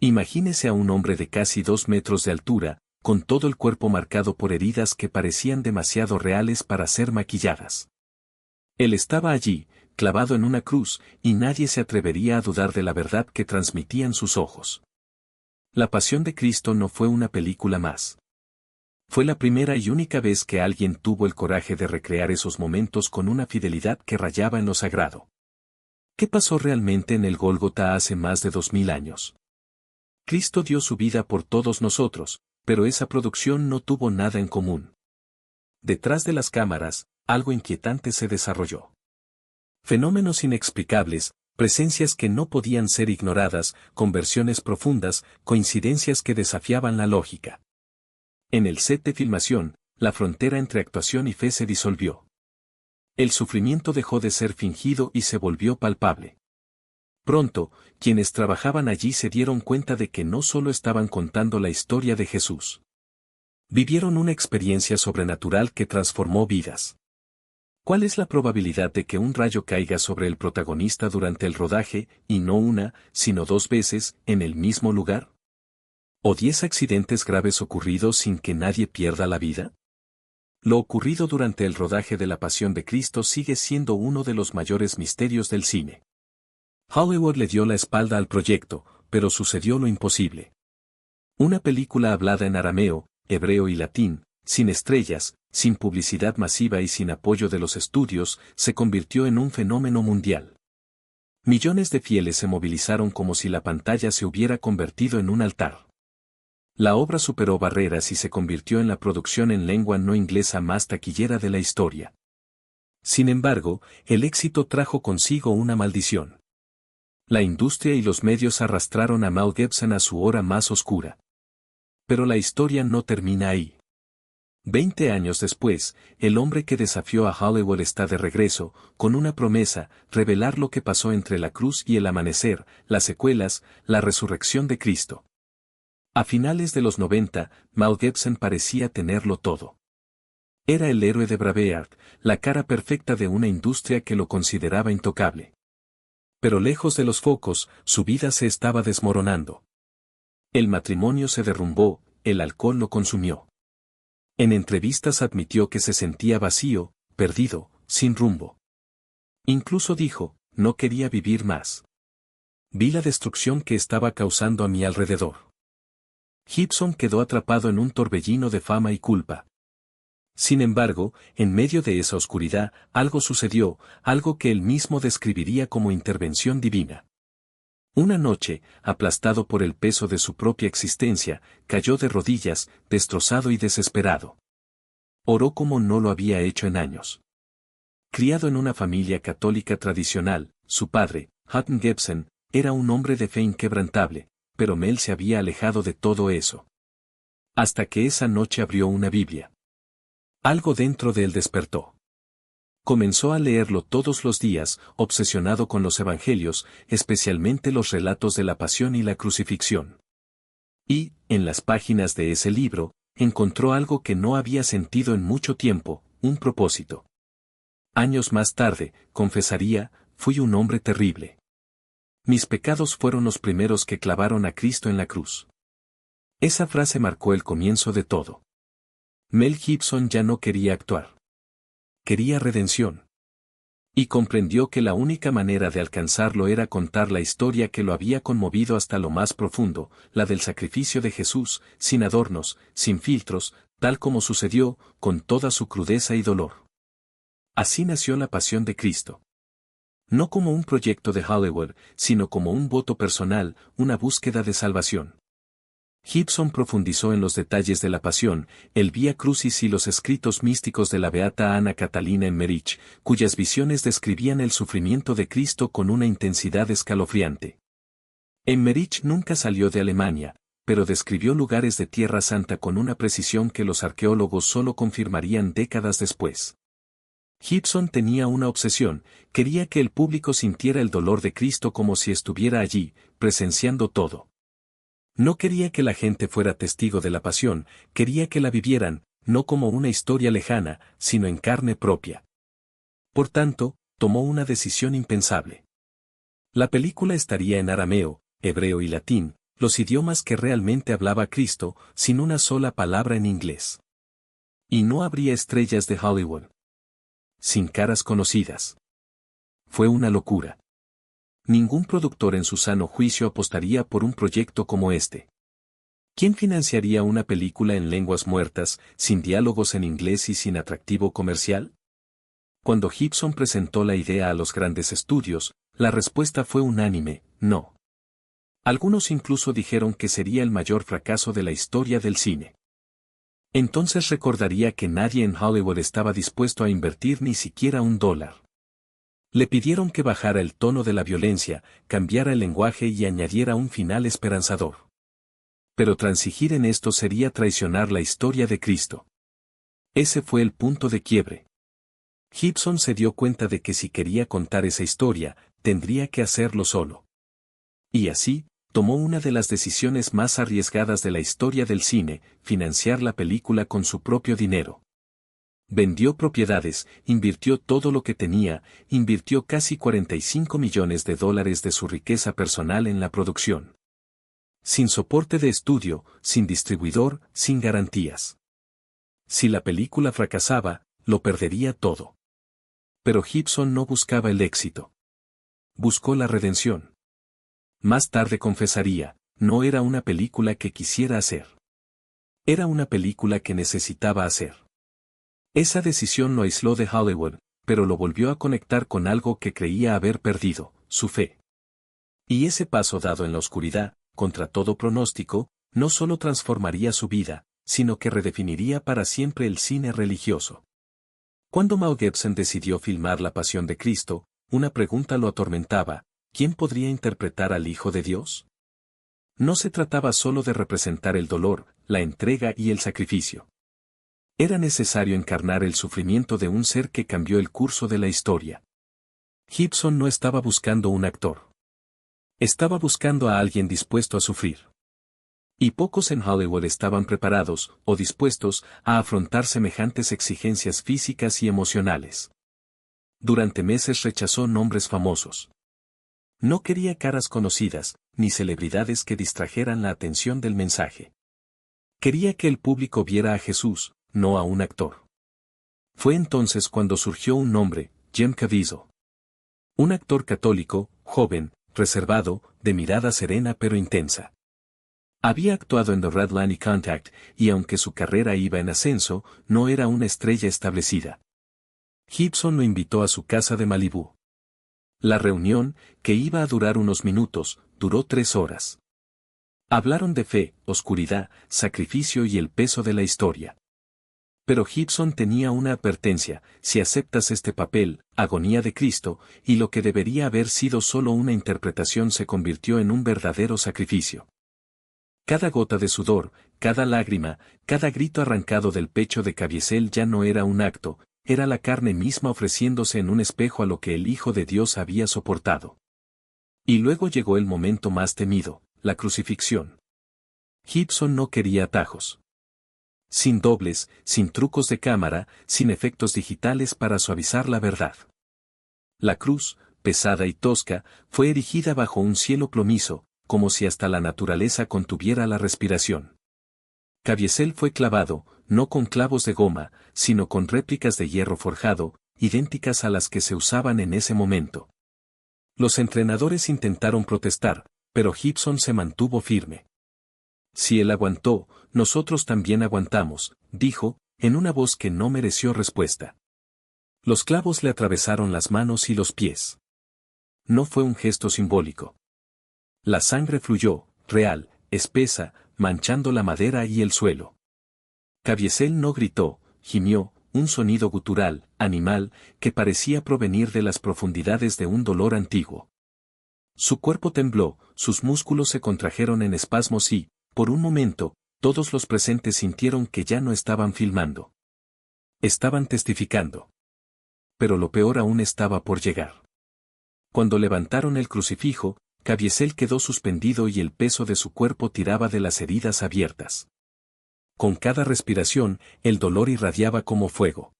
Imagínese a un hombre de casi 2 metros de altura, con todo el cuerpo marcado por heridas que parecían demasiado reales para ser maquilladas. Él estaba allí, clavado en una cruz, y nadie se atrevería a dudar de la verdad que transmitían sus ojos. La Pasión de Cristo no fue una película más. Fue la primera y única vez que alguien tuvo el coraje de recrear esos momentos con una fidelidad que rayaba en lo sagrado. ¿Qué pasó realmente en el Gólgota hace más de 2000 años? Cristo dio su vida por todos nosotros, pero esa producción no tuvo nada en común. Detrás de las cámaras, algo inquietante se desarrolló. Fenómenos inexplicables, presencias que no podían ser ignoradas, conversiones profundas, coincidencias que desafiaban la lógica. En el set de filmación, la frontera entre actuación y fe se disolvió. El sufrimiento dejó de ser fingido y se volvió palpable. Pronto, quienes trabajaban allí se dieron cuenta de que no solo estaban contando la historia de Jesús. Vivieron una experiencia sobrenatural que transformó vidas. ¿Cuál es la probabilidad de que un rayo caiga sobre el protagonista durante el rodaje, y no una, sino 2 veces, en el mismo lugar? ¿O 10 accidentes graves ocurridos sin que nadie pierda la vida? Lo ocurrido durante el rodaje de La Pasión de Cristo sigue siendo uno de los mayores misterios del cine. Hollywood le dio la espalda al proyecto, pero sucedió lo imposible. Una película hablada en arameo, hebreo y latín, sin estrellas, sin publicidad masiva y sin apoyo de los estudios, se convirtió en un fenómeno mundial. Millones de fieles se movilizaron como si la pantalla se hubiera convertido en un altar. La obra superó barreras y se convirtió en la producción en lengua no inglesa más taquillera de la historia. Sin embargo, el éxito trajo consigo una maldición. La industria y los medios arrastraron a Mel Gibson a su hora más oscura. Pero la historia no termina ahí. 20 años después, el hombre que desafió a Hollywood está de regreso, con una promesa: revelar lo que pasó entre la cruz y el amanecer, las secuelas, la resurrección de Cristo. A finales de los 90, Mel Gibson parecía tenerlo todo. Era el héroe de Braveheart, la cara perfecta de una industria que lo consideraba intocable. Pero lejos de los focos, su vida se estaba desmoronando. El matrimonio se derrumbó, el alcohol lo consumió. En entrevistas admitió que se sentía vacío, perdido, sin rumbo. Incluso dijo: no quería vivir más. Vi la destrucción que estaba causando a mi alrededor. Gibson quedó atrapado en un torbellino de fama y culpa. Sin embargo, en medio de esa oscuridad, algo sucedió, algo que él mismo describiría como intervención divina. Una noche, aplastado por el peso de su propia existencia, cayó de rodillas, destrozado y desesperado. Oró como no lo había hecho en años. Criado en una familia católica tradicional, su padre, Hutton Gibson, era un hombre de fe inquebrantable, pero Mel se había alejado de todo eso. Hasta que esa noche abrió una Biblia. Algo dentro de él despertó. Comenzó a leerlo todos los días, obsesionado con los evangelios, especialmente los relatos de la pasión y la crucifixión. Y, en las páginas de ese libro, encontró algo que no había sentido en mucho tiempo: un propósito. Años más tarde, confesaría: fui un hombre terrible. Mis pecados fueron los primeros que clavaron a Cristo en la cruz. Esa frase marcó el comienzo de todo. Mel Gibson ya no quería actuar. Quería redención. Y comprendió que la única manera de alcanzarlo era contar la historia que lo había conmovido hasta lo más profundo, la del sacrificio de Jesús, sin adornos, sin filtros, tal como sucedió, con toda su crudeza y dolor. Así nació La Pasión de Cristo. No como un proyecto de Hollywood, sino como un voto personal, una búsqueda de salvación. Gibson profundizó en los detalles de la pasión, el Vía Crucis y los escritos místicos de la beata Ana Catalina Emmerich, cuyas visiones describían el sufrimiento de Cristo con una intensidad escalofriante. Emmerich nunca salió de Alemania, pero describió lugares de Tierra Santa con una precisión que los arqueólogos solo confirmarían décadas después. Gibson tenía una obsesión: quería que el público sintiera el dolor de Cristo como si estuviera allí, presenciando todo. No quería que la gente fuera testigo de la pasión, quería que la vivieran, no como una historia lejana, sino en carne propia. Por tanto, tomó una decisión impensable. La película estaría en arameo, hebreo y latín, los idiomas que realmente hablaba Cristo, sin una sola palabra en inglés. Y no habría estrellas de Hollywood. Sin caras conocidas. Fue una locura. Ningún productor en su sano juicio apostaría por un proyecto como este. ¿Quién financiaría una película en lenguas muertas, sin diálogos en inglés y sin atractivo comercial? Cuando Gibson presentó la idea a los grandes estudios, la respuesta fue unánime, no. Algunos incluso dijeron que sería el mayor fracaso de la historia del cine. Entonces recordaría que nadie en Hollywood estaba dispuesto a invertir ni siquiera $1. Le pidieron que bajara el tono de la violencia, cambiara el lenguaje y añadiera un final esperanzador. Pero transigir en esto sería traicionar la historia de Cristo. Ese fue el punto de quiebre. Gibson se dio cuenta de que si quería contar esa historia, tendría que hacerlo solo. Y así, tomó una de las decisiones más arriesgadas de la historia del cine, financiar la película con su propio dinero. Vendió propiedades, invirtió todo lo que tenía, invirtió casi $45 millones de su riqueza personal en la producción. Sin soporte de estudio, sin distribuidor, sin garantías. Si la película fracasaba, lo perdería todo. Pero Gibson no buscaba el éxito. Buscó la redención. Más tarde confesaría, no era una película que quisiera hacer. Era una película que necesitaba hacer. Esa decisión lo aisló de Hollywood, pero lo volvió a conectar con algo que creía haber perdido, su fe. Y ese paso dado en la oscuridad, contra todo pronóstico, no solo transformaría su vida, sino que redefiniría para siempre el cine religioso. Cuando Mel Gibson decidió filmar La Pasión de Cristo, una pregunta lo atormentaba: ¿quién podría interpretar al Hijo de Dios? No se trataba solo de representar el dolor, la entrega y el sacrificio. Era necesario encarnar el sufrimiento de un ser que cambió el curso de la historia. Gibson no estaba buscando un actor. Estaba buscando a alguien dispuesto a sufrir. Y pocos en Hollywood estaban preparados, o dispuestos, a afrontar semejantes exigencias físicas y emocionales. Durante meses rechazó nombres famosos. No quería caras conocidas, ni celebridades que distrajeran la atención del mensaje. Quería que el público viera a Jesús, no a un actor. Fue entonces cuando surgió un nombre, Jim Caviezel. Un actor católico, joven, reservado, de mirada serena pero intensa. Había actuado en The Red Line y Contact, y aunque su carrera iba en ascenso, no era una estrella establecida. Gibson lo invitó a su casa de Malibú. La reunión, que iba a durar unos minutos, duró 3 horas. Hablaron de fe, oscuridad, sacrificio y el peso de la historia. Pero Gibson tenía una advertencia: si aceptas este papel, agonía de Cristo, y lo que debería haber sido solo una interpretación se convirtió en un verdadero sacrificio. Cada gota de sudor, cada lágrima, cada grito arrancado del pecho de Caviezel ya no era un acto, era la carne misma ofreciéndose en un espejo a lo que el Hijo de Dios había soportado. Y luego llegó el momento más temido, la crucifixión. Gibson no quería atajos. Sin dobles, sin trucos de cámara, sin efectos digitales para suavizar la verdad. La cruz, pesada y tosca, fue erigida bajo un cielo plomizo, como si hasta la naturaleza contuviera la respiración. Caviezel fue clavado, no con clavos de goma, sino con réplicas de hierro forjado, idénticas a las que se usaban en ese momento. Los entrenadores intentaron protestar, pero Gibson se mantuvo firme. Si él aguantó, nosotros también aguantamos, dijo, en una voz que no mereció respuesta. Los clavos le atravesaron las manos y los pies. No fue un gesto simbólico. La sangre fluyó, real, espesa, manchando la madera y el suelo. Caviezel no gritó, gimió, un sonido gutural, animal, que parecía provenir de las profundidades de un dolor antiguo. Su cuerpo tembló, sus músculos se contrajeron en espasmos y, por un momento, todos los presentes sintieron que ya no estaban filmando. Estaban testificando. Pero lo peor aún estaba por llegar. Cuando levantaron el crucifijo, Caviezel quedó suspendido y el peso de su cuerpo tiraba de las heridas abiertas. Con cada respiración, el dolor irradiaba como fuego.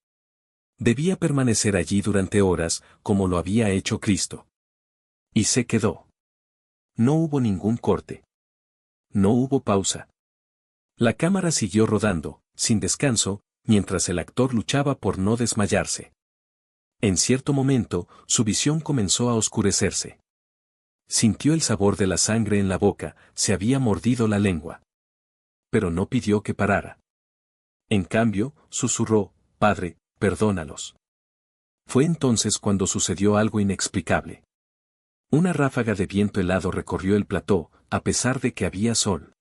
Debía permanecer allí durante horas, como lo había hecho Cristo. Y se quedó. No hubo ningún corte. No hubo pausa. La cámara siguió rodando, sin descanso, mientras el actor luchaba por no desmayarse. En cierto momento, su visión comenzó a oscurecerse. Sintió el sabor de la sangre en la boca, se había mordido la lengua. Pero no pidió que parara. En cambio, susurró, «Padre, perdónalos». Fue entonces cuando sucedió algo inexplicable. Una ráfaga de viento helado recorrió el plató, a pesar de que había sol.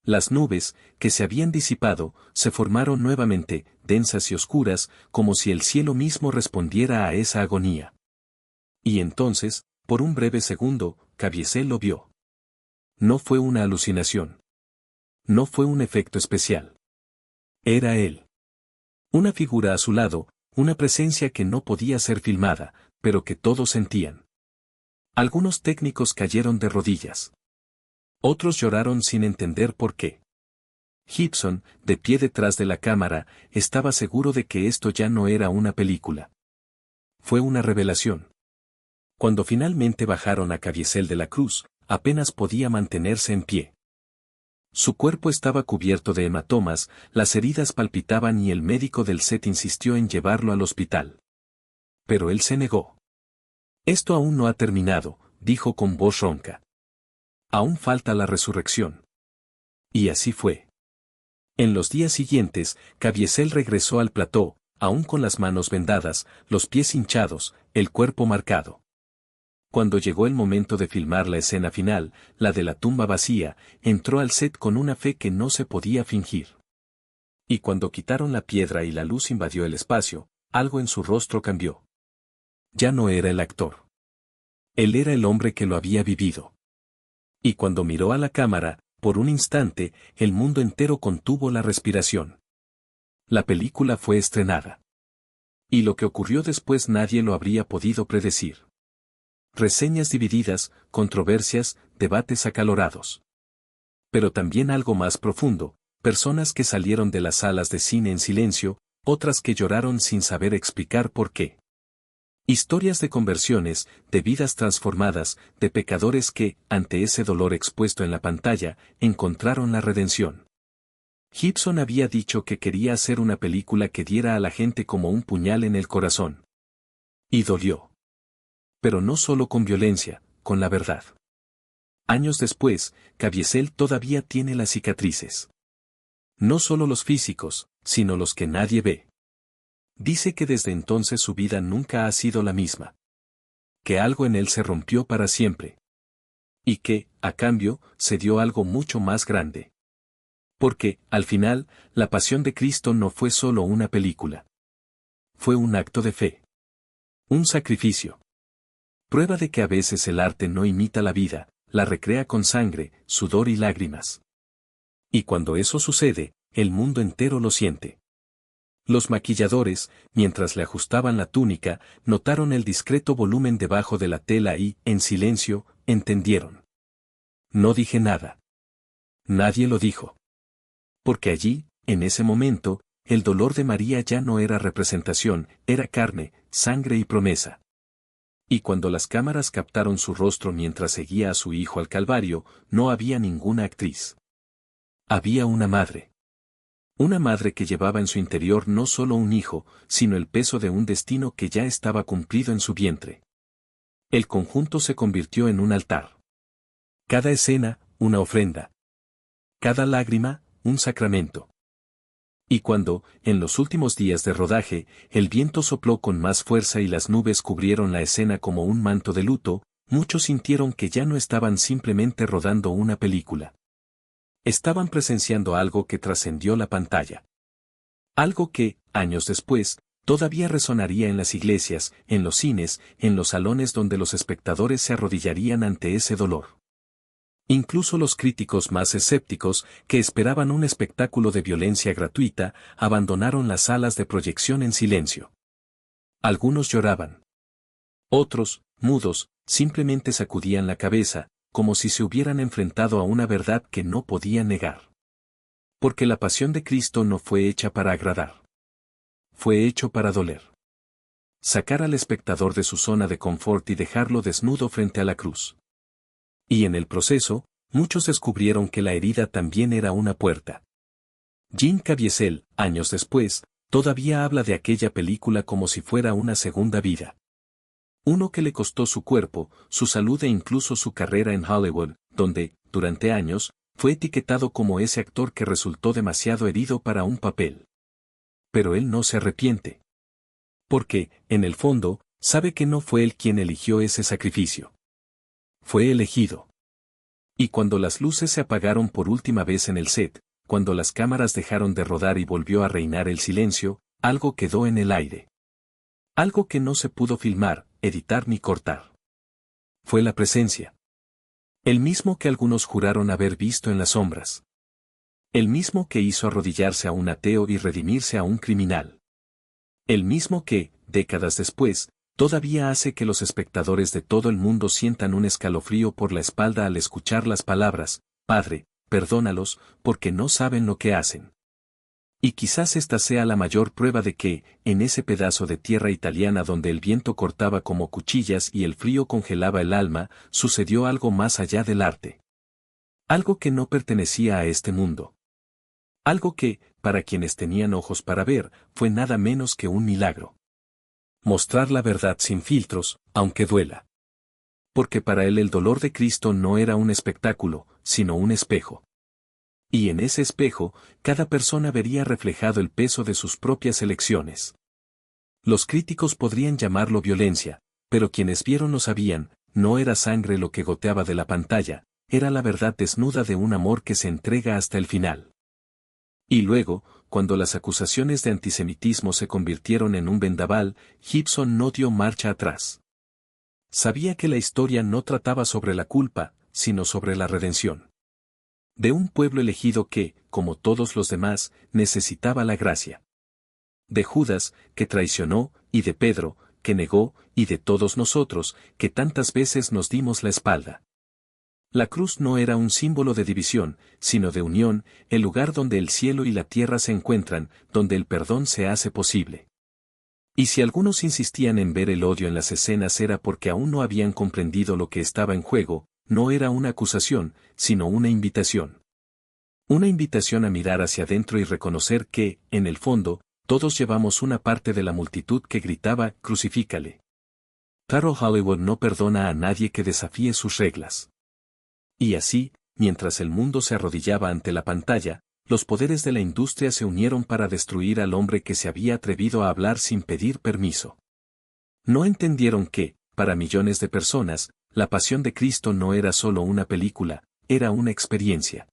Las nubes, que se habían disipado, se formaron nuevamente, densas y oscuras, como si el cielo mismo respondiera a esa agonía. Y entonces, por un breve segundo, Caviezel lo vio. No fue una alucinación. No fue un efecto especial. Era él. Una figura a su lado, una presencia que no podía ser filmada, pero que todos sentían. Algunos técnicos cayeron de rodillas. Otros lloraron sin entender por qué. Gibson, de pie detrás de la cámara, estaba seguro de que esto ya no era una película. Fue una revelación. Cuando finalmente bajaron a Caviezel de la cruz, apenas podía mantenerse en pie. Su cuerpo estaba cubierto de hematomas, las heridas palpitaban y el médico del set insistió en llevarlo al hospital. Pero él se negó. «Esto aún no ha terminado», dijo con voz ronca. «Aún falta la resurrección». Y así fue. En los días siguientes, Caviezel regresó al plató, aún con las manos vendadas, los pies hinchados, el cuerpo marcado. Cuando llegó el momento de filmar la escena final, la de la tumba vacía, entró al set con una fe que no se podía fingir. Y cuando quitaron la piedra y la luz invadió el espacio, algo en su rostro cambió. Ya no era el actor. Él era el hombre que lo había vivido. Y cuando miró a la cámara, por un instante, el mundo entero contuvo la respiración. La película fue estrenada. Y lo que ocurrió después nadie lo habría podido predecir. Reseñas divididas, controversias, debates acalorados. Pero también algo más profundo, personas que salieron de las salas de cine en silencio, otras que lloraron sin saber explicar por qué. Historias de conversiones, de vidas transformadas, de pecadores que, ante ese dolor expuesto en la pantalla, encontraron la redención. Gibson había dicho que quería hacer una película que diera a la gente como un puñal en el corazón. Y dolió. Pero no solo con violencia, con la verdad. Años después, Caviezel todavía tiene las cicatrices. No solo los físicos, sino los que nadie ve. Dice que desde entonces su vida nunca ha sido la misma. Que algo en él se rompió para siempre. Y que, a cambio, se dio algo mucho más grande. Porque, al final, La Pasión de Cristo no fue solo una película. Fue un acto de fe. Un sacrificio. Prueba de que a veces el arte no imita la vida, la recrea con sangre, sudor y lágrimas. Y cuando eso sucede, el mundo entero lo siente. Los maquilladores, mientras le ajustaban la túnica, notaron el discreto volumen debajo de la tela y, en silencio, entendieron. No dije nada. Nadie lo dijo. Porque allí, en ese momento, el dolor de María ya no era representación, era carne, sangre y promesa. Y cuando las cámaras captaron su rostro mientras seguía a su hijo al Calvario, no había ninguna actriz. Había una madre. Una madre que llevaba en su interior no solo un hijo, sino el peso de un destino que ya estaba cumplido en su vientre. El conjunto se convirtió en un altar. Cada escena, una ofrenda. Cada lágrima, un sacramento. Y cuando, en los últimos días de rodaje, el viento sopló con más fuerza y las nubes cubrieron la escena como un manto de luto, muchos sintieron que ya no estaban simplemente rodando una película. Estaban presenciando algo que trascendió la pantalla. Algo que, años después, todavía resonaría en las iglesias, en los cines, en los salones donde los espectadores se arrodillarían ante ese dolor. Incluso los críticos más escépticos, que esperaban un espectáculo de violencia gratuita, abandonaron las salas de proyección en silencio. Algunos lloraban. Otros, mudos, simplemente sacudían la cabeza, como si se hubieran enfrentado a una verdad que no podían negar. Porque la pasión de Cristo no fue hecha para agradar. Fue hecho para doler. Sacar al espectador de su zona de confort y dejarlo desnudo frente a la cruz. Y en el proceso, muchos descubrieron que la herida también era una puerta. Jean Caviezel, años después, todavía habla de aquella película como si fuera una segunda vida. Uno que le costó su cuerpo, su salud e incluso su carrera en Hollywood, donde, durante años, fue etiquetado como ese actor que resultó demasiado herido para un papel. Pero él no se arrepiente. Porque, en el fondo, sabe que no fue él quien eligió ese sacrificio. Fue elegido. Y cuando las luces se apagaron por última vez en el set, cuando las cámaras dejaron de rodar y volvió a reinar el silencio, algo quedó en el aire. Algo que no se pudo filmar, editar ni cortar. Fue la presencia. El mismo que algunos juraron haber visto en las sombras. El mismo que hizo arrodillarse a un ateo y redimirse a un criminal. El mismo que, décadas después, todavía hace que los espectadores de todo el mundo sientan un escalofrío por la espalda al escuchar las palabras, Padre, perdónalos, porque no saben lo que hacen. Y quizás esta sea la mayor prueba de que, en ese pedazo de tierra italiana donde el viento cortaba como cuchillas y el frío congelaba el alma, sucedió algo más allá del arte. Algo que no pertenecía a este mundo. Algo que, para quienes tenían ojos para ver, fue nada menos que un milagro. Mostrar la verdad sin filtros, aunque duela. Porque para él el dolor de Cristo no era un espectáculo, sino un espejo. Y en ese espejo, cada persona vería reflejado el peso de sus propias elecciones. Los críticos podrían llamarlo violencia, pero quienes vieron lo sabían, no era sangre lo que goteaba de la pantalla, era la verdad desnuda de un amor que se entrega hasta el final. Y luego, cuando las acusaciones de antisemitismo se convirtieron en un vendaval, Gibson no dio marcha atrás. Sabía que la historia no trataba sobre la culpa, sino sobre la redención. De un pueblo elegido que, como todos los demás, necesitaba la gracia. De Judas, que traicionó, y de Pedro, que negó, y de todos nosotros, que tantas veces nos dimos la espalda. La cruz no era un símbolo de división, sino de unión, el lugar donde el cielo y la tierra se encuentran, donde el perdón se hace posible. Y si algunos insistían en ver el odio en las escenas era porque aún no habían comprendido lo que estaba en juego, no era una acusación, sino una invitación. Una invitación a mirar hacia adentro y reconocer que, en el fondo, todos llevamos una parte de la multitud que gritaba, crucifícale. Claro, Hollywood no perdona a nadie que desafíe sus reglas. Y así, mientras el mundo se arrodillaba ante la pantalla, los poderes de la industria se unieron para destruir al hombre que se había atrevido a hablar sin pedir permiso. No entendieron que, para millones de personas, la pasión de Cristo no era solo una película, era una experiencia.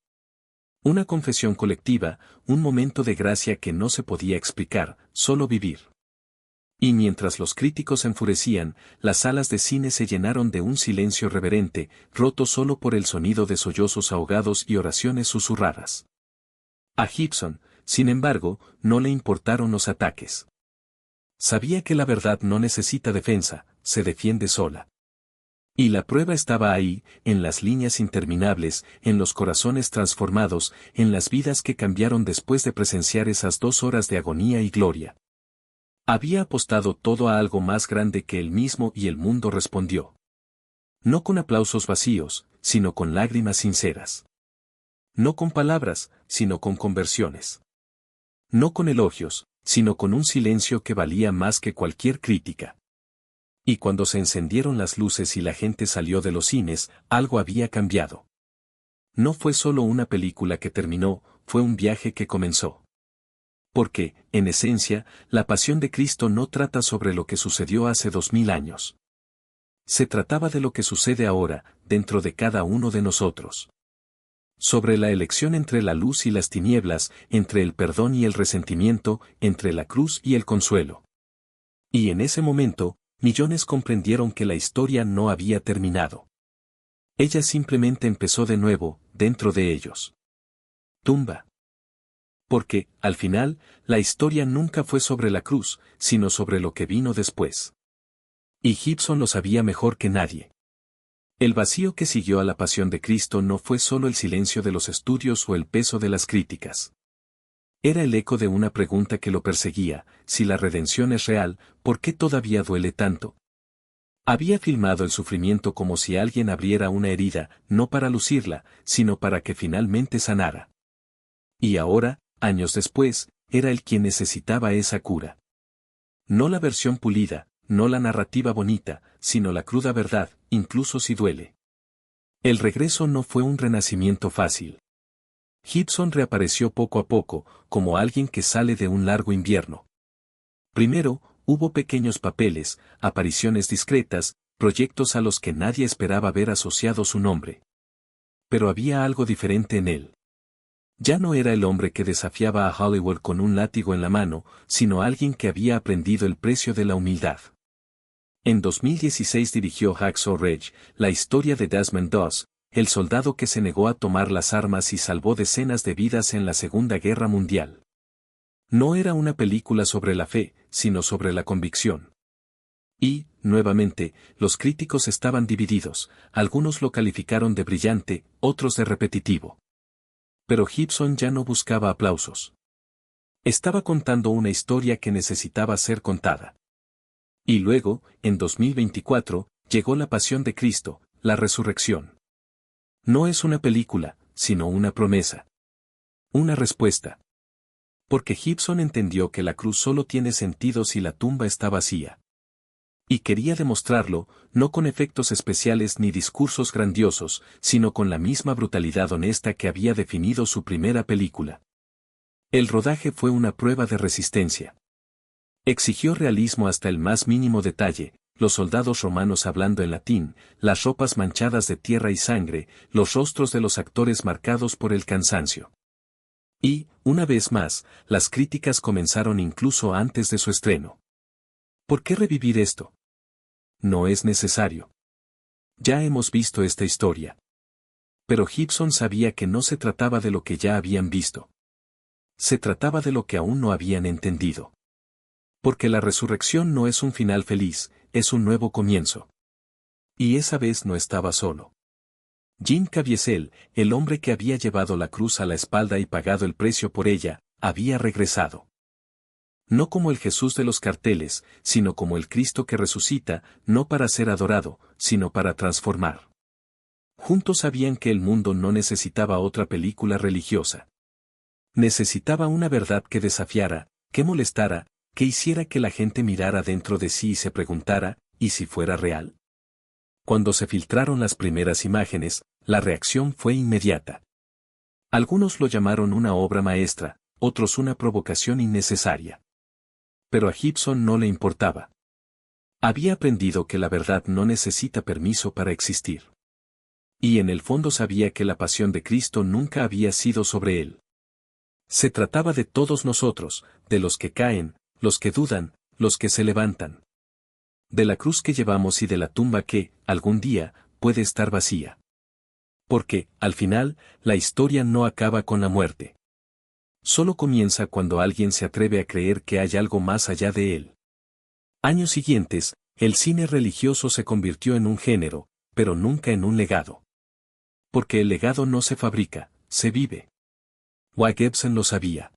Una confesión colectiva, un momento de gracia que no se podía explicar, solo vivir. Y mientras los críticos se enfurecían, las salas de cine se llenaron de un silencio reverente, roto solo por el sonido de sollozos ahogados y oraciones susurradas. A Gibson, sin embargo, no le importaron los ataques. Sabía que la verdad no necesita defensa, se defiende sola. Y la prueba estaba ahí, en las líneas interminables, en los corazones transformados, en las vidas que cambiaron después de presenciar esas 2 horas de agonía y gloria. Había apostado todo a algo más grande que él mismo y el mundo respondió. No con aplausos vacíos, sino con lágrimas sinceras. No con palabras, sino con conversiones. No con elogios, sino con un silencio que valía más que cualquier crítica. Y cuando se encendieron las luces y la gente salió de los cines, algo había cambiado. No fue solo una película que terminó, fue un viaje que comenzó. Porque, en esencia, la pasión de Cristo no trata sobre lo que sucedió hace 2000 años. Se trataba de lo que sucede ahora, dentro de cada uno de nosotros. Sobre la elección entre la luz y las tinieblas, entre el perdón y el resentimiento, entre la cruz y el consuelo. Y en ese momento, millones comprendieron que la historia no había terminado. Ella simplemente empezó de nuevo, dentro de ellos. Tumba. Porque, al final, la historia nunca fue sobre la cruz, sino sobre lo que vino después. Y Gibson lo sabía mejor que nadie. El vacío que siguió a la pasión de Cristo no fue solo el silencio de los estudios o el peso de las críticas. Era el eco de una pregunta que lo perseguía: si la redención es real, ¿por qué todavía duele tanto? Había filmado el sufrimiento como si alguien abriera una herida, no para lucirla, sino para que finalmente sanara. Y ahora, años después, era él quien necesitaba esa cura. No la versión pulida, no la narrativa bonita, sino la cruda verdad, incluso si duele. El regreso no fue un renacimiento fácil. Gibson reapareció poco a poco, como alguien que sale de un largo invierno. Primero, hubo pequeños papeles, apariciones discretas, proyectos a los que nadie esperaba ver asociado su nombre. Pero había algo diferente en él. Ya no era el hombre que desafiaba a Hollywood con un látigo en la mano, sino alguien que había aprendido el precio de la humildad. En 2016 dirigió Hacksaw Ridge, la historia de Desmond Doss, el soldado que se negó a tomar las armas y salvó decenas de vidas en la Segunda Guerra Mundial. No era una película sobre la fe, sino sobre la convicción. Y, nuevamente, los críticos estaban divididos, algunos lo calificaron de brillante, otros de repetitivo. Pero Gibson ya no buscaba aplausos. Estaba contando una historia que necesitaba ser contada. Y luego, en 2024, llegó La Pasión de Cristo, la resurrección. No es una película, sino una promesa. Una respuesta. Porque Gibson entendió que la cruz solo tiene sentido si la tumba está vacía. Y quería demostrarlo, no con efectos especiales ni discursos grandiosos, sino con la misma brutalidad honesta que había definido su primera película. El rodaje fue una prueba de resistencia. Exigió realismo hasta el más mínimo detalle, los soldados romanos hablando en latín, las ropas manchadas de tierra y sangre, los rostros de los actores marcados por el cansancio. Y, una vez más, las críticas comenzaron incluso antes de su estreno. ¿Por qué revivir esto? No es necesario. Ya hemos visto esta historia. Pero Gibson sabía que no se trataba de lo que ya habían visto. Se trataba de lo que aún no habían entendido. Porque la resurrección no es un final feliz, es un nuevo comienzo. Y esa vez no estaba solo. Jim Caviezel, el hombre que había llevado la cruz a la espalda y pagado el precio por ella, había regresado. No como el Jesús de los carteles, sino como el Cristo que resucita, no para ser adorado, sino para transformar. Juntos sabían que el mundo no necesitaba otra película religiosa. Necesitaba una verdad que desafiara, que molestara, que hiciera que la gente mirara dentro de sí y se preguntara, ¿y si fuera real? Cuando se filtraron las primeras imágenes, la reacción fue inmediata. Algunos lo llamaron una obra maestra, otros una provocación innecesaria. Pero a Gibson no le importaba. Había aprendido que la verdad no necesita permiso para existir. Y en el fondo sabía que la pasión de Cristo nunca había sido sobre él. Se trataba de todos nosotros, de los que caen, los que dudan, los que se levantan. De la cruz que llevamos y de la tumba que, algún día, puede estar vacía. Porque, al final, la historia no acaba con la muerte. Solo comienza cuando alguien se atreve a creer que hay algo más allá de él. Años siguientes, el cine religioso se convirtió en un género, pero nunca en un legado. Porque el legado no se fabrica, se vive. Gibson lo sabía.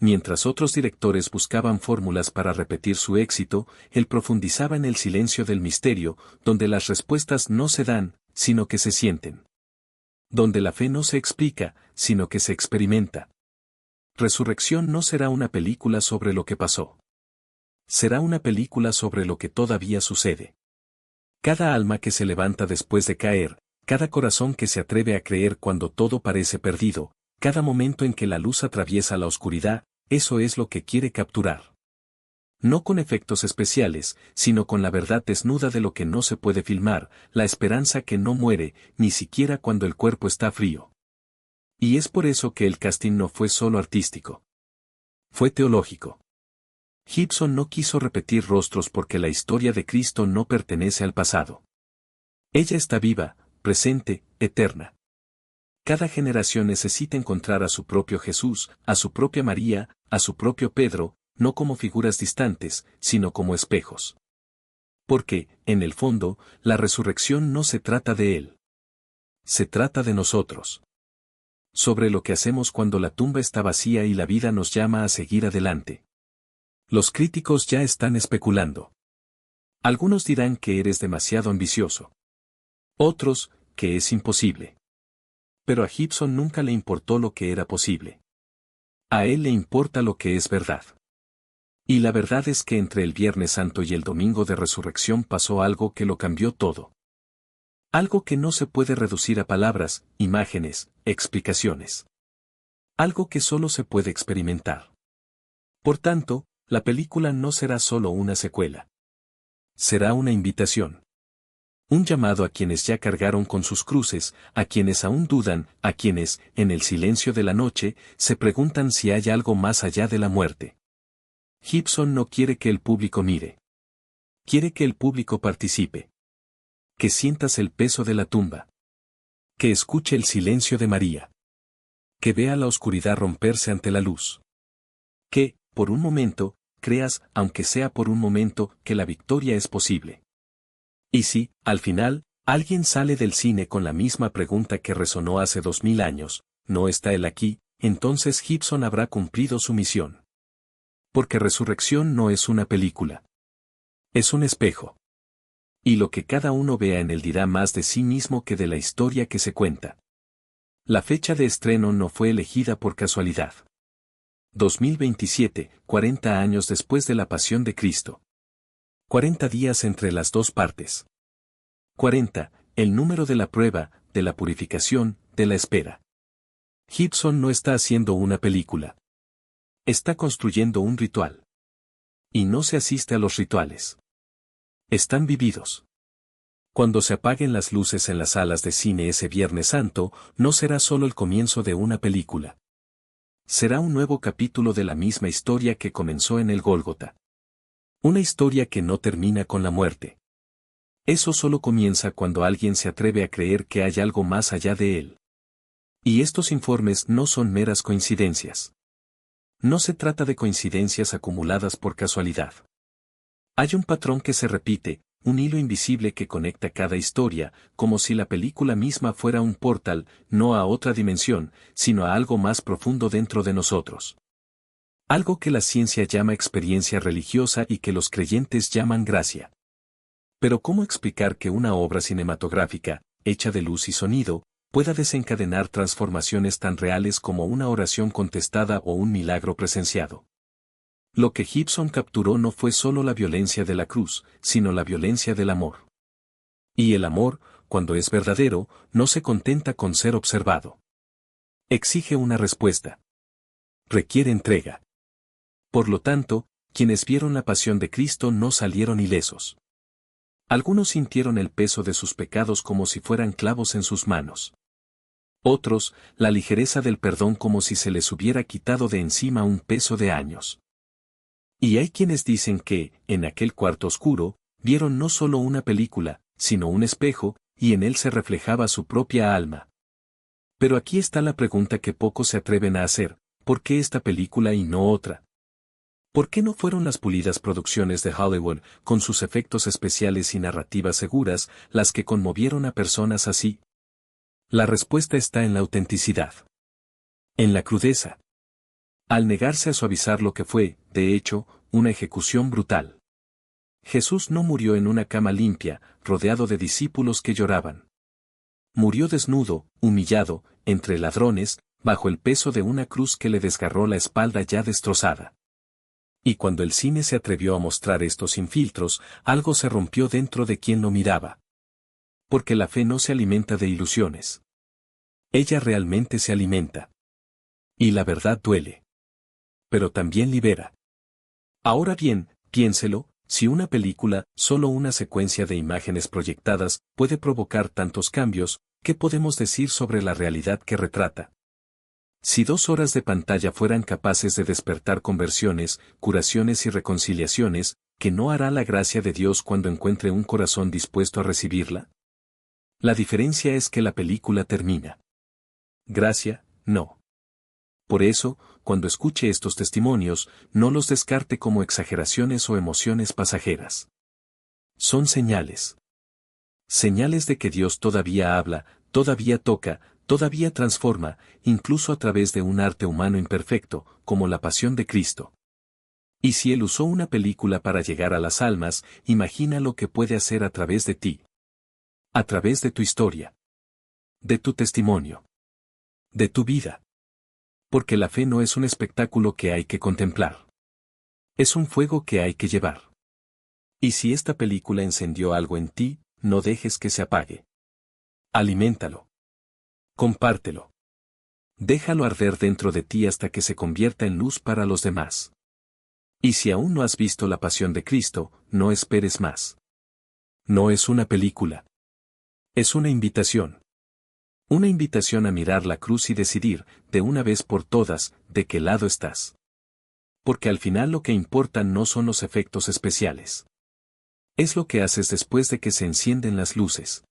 Mientras otros directores buscaban fórmulas para repetir su éxito, él profundizaba en el silencio del misterio, donde las respuestas no se dan, sino que se sienten. Donde la fe no se explica, sino que se experimenta. Resurrección no será una película sobre lo que pasó. Será una película sobre lo que todavía sucede. Cada alma que se levanta después de caer, cada corazón que se atreve a creer cuando todo parece perdido, cada momento en que la luz atraviesa la oscuridad, eso es lo que quiere capturar. No con efectos especiales, sino con la verdad desnuda de lo que no se puede filmar, la esperanza que no muere, ni siquiera cuando el cuerpo está frío. Y es por eso que el casting no fue solo artístico. Fue teológico. Gibson no quiso repetir rostros porque la historia de Cristo no pertenece al pasado. Ella está viva, presente, eterna. Cada generación necesita encontrar a su propio Jesús, a su propia María, a su propio Pedro, no como figuras distantes, sino como espejos. Porque, en el fondo, la resurrección no se trata de él. Se trata de nosotros. Sobre lo que hacemos cuando la tumba está vacía y la vida nos llama a seguir adelante. Los críticos ya están especulando. Algunos dirán que eres demasiado ambicioso. Otros, que es imposible. Pero a Gibson nunca le importó lo que era posible. A él le importa lo que es verdad. Y la verdad es que entre el Viernes Santo y el Domingo de Resurrección pasó algo que lo cambió todo. Algo que no se puede reducir a palabras, imágenes, explicaciones. Algo que solo se puede experimentar. Por tanto, la película no será solo una secuela. Será una invitación. Un llamado a quienes ya cargaron con sus cruces, a quienes aún dudan, a quienes, en el silencio de la noche, se preguntan si hay algo más allá de la muerte. Gibson no quiere que el público mire. Quiere que el público participe. Que sientas el peso de la tumba. Que escuche el silencio de María. Que vea la oscuridad romperse ante la luz. Que, por un momento, creas, aunque sea por un momento, que la victoria es posible. Y si, al final, alguien sale del cine con la misma pregunta que resonó hace 2000 años, ¿no está él aquí?, entonces Gibson habrá cumplido su misión. Porque Resurrección no es una película. Es un espejo. Y lo que cada uno vea en él dirá más de sí mismo que de la historia que se cuenta. La fecha de estreno no fue elegida por casualidad. 2027, 40 años después de la Pasión de Cristo. 40 días entre las dos partes. 40, el número de la prueba, de la purificación, de la espera. Gibson no está haciendo una película. Está construyendo un ritual. Y no se asiste a los rituales. Están vividos. Cuando se apaguen las luces en las salas de cine ese Viernes Santo, no será solo el comienzo de una película. Será un nuevo capítulo de la misma historia que comenzó en el Gólgota. Una historia que no termina con la muerte. Eso solo comienza cuando alguien se atreve a creer que hay algo más allá de él. Y estos informes no son meras coincidencias. No se trata de coincidencias acumuladas por casualidad. Hay un patrón que se repite, un hilo invisible que conecta cada historia, como si la película misma fuera un portal, no a otra dimensión, sino a algo más profundo dentro de nosotros. Algo que la ciencia llama experiencia religiosa y que los creyentes llaman gracia. Pero ¿cómo explicar que una obra cinematográfica, hecha de luz y sonido, pueda desencadenar transformaciones tan reales como una oración contestada o un milagro presenciado? Lo que Gibson capturó no fue solo la violencia de la cruz, sino la violencia del amor. Y el amor, cuando es verdadero, no se contenta con ser observado. Exige una respuesta. Requiere entrega. Por lo tanto, quienes vieron la pasión de Cristo no salieron ilesos. Algunos sintieron el peso de sus pecados como si fueran clavos en sus manos. Otros, la ligereza del perdón como si se les hubiera quitado de encima un peso de años. Y hay quienes dicen que, en aquel cuarto oscuro, vieron no solo una película, sino un espejo, y en él se reflejaba su propia alma. Pero aquí está la pregunta que pocos se atreven a hacer: ¿por qué esta película y no otra? ¿Por qué no fueron las pulidas producciones de Hollywood, con sus efectos especiales y narrativas seguras, las que conmovieron a personas así? La respuesta está en la autenticidad. En la crudeza. Al negarse a suavizar lo que fue, de hecho, una ejecución brutal. Jesús no murió en una cama limpia, rodeado de discípulos que lloraban. Murió desnudo, humillado, entre ladrones, bajo el peso de una cruz que le desgarró la espalda ya destrozada. Y cuando el cine se atrevió a mostrar esto sin filtros, algo se rompió dentro de quien lo miraba. Porque la fe no se alimenta de ilusiones. Ella realmente se alimenta. Y la verdad duele. Pero también libera. Ahora bien, piénselo, si una película, solo una secuencia de imágenes proyectadas, puede provocar tantos cambios, ¿qué podemos decir sobre la realidad que retrata? Si 2 horas de pantalla fueran capaces de despertar conversiones, curaciones y reconciliaciones, ¿qué no hará la gracia de Dios cuando encuentre un corazón dispuesto a recibirla? La diferencia es que la película termina. Gracia, no. Por eso, cuando escuche estos testimonios, no los descarte como exageraciones o emociones pasajeras. Son señales. Señales de que Dios todavía habla, todavía toca, todavía transforma, incluso a través de un arte humano imperfecto, como la pasión de Cristo. Y si Él usó una película para llegar a las almas, imagina lo que puede hacer a través de ti. A través de tu historia. De tu testimonio. De tu vida. Porque la fe no es un espectáculo que hay que contemplar. Es un fuego que hay que llevar. Y si esta película encendió algo en ti, no dejes que se apague. Aliméntalo. Compártelo. Déjalo arder dentro de ti hasta que se convierta en luz para los demás. Y si aún no has visto La Pasión de Cristo, no esperes más. No es una película. Es una invitación. Una invitación a mirar la cruz y decidir, de una vez por todas, de qué lado estás. Porque al final lo que importa no son los efectos especiales. Es lo que haces después de que se encienden las luces.